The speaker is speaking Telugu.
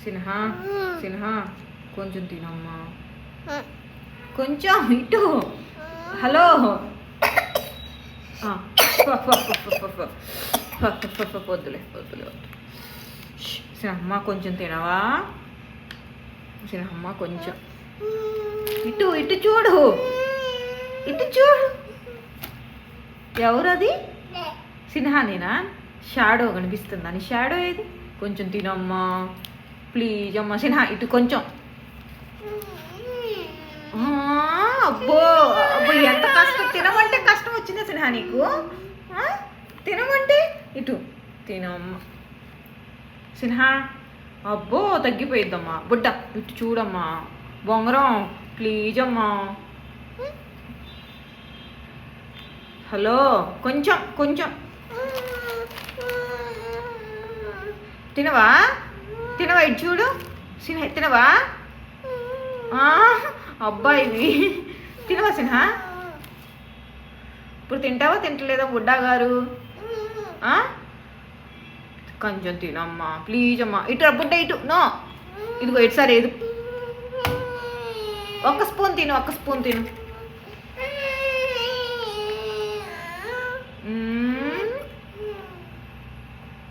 సిన్హా సిన్హా కొంచెం తినమ్మా, కొంచెం ఇటు. హలో వద్దులే వద్దులే వద్దు. సినమ్మ కొంచెం తినవా? సినమ్మ కొంచెం ఇటు ఇటు చూడు, ఇటు చూడు. ఎవరది? సిన్హానేనా? షాడో కనిపిస్తుందా? నీ షాడో ఏది? కొంచెం తినమ్మా ప్లీజ్ అమ్మా. సిన్హా ఇటు కొంచెం. అబ్బో అబ్బో ఎంత కష్టం. తినమంటే కష్టం వచ్చిందా సిన్హా నీకు? తినమంటే ఇటు తినమ్మా సిన్హా. అబ్బో తగ్గిపోయిద్దమ్మా. బుడ్డ ఇటు చూడమ్మా. బొంగరం ప్లీజ్ అమ్మా. హలో కొంచెం కొంచెం తినవా? తినవా? ఇటు చూడు సిన్హా. తినవా? అబ్బాయివి తినవా సిన్హా? ఇప్పుడు తింటావా తింటలేదా బుడ్డా గారు? కొంచెం తినమ్మా ప్లీజ్ అమ్మా. ఇటు బుడ్డ ఇటు. నో ఇదిగో ఇటు సారి ఏది ఒక్క స్పూన్ తిను, ఒక్క స్పూన్ తిను.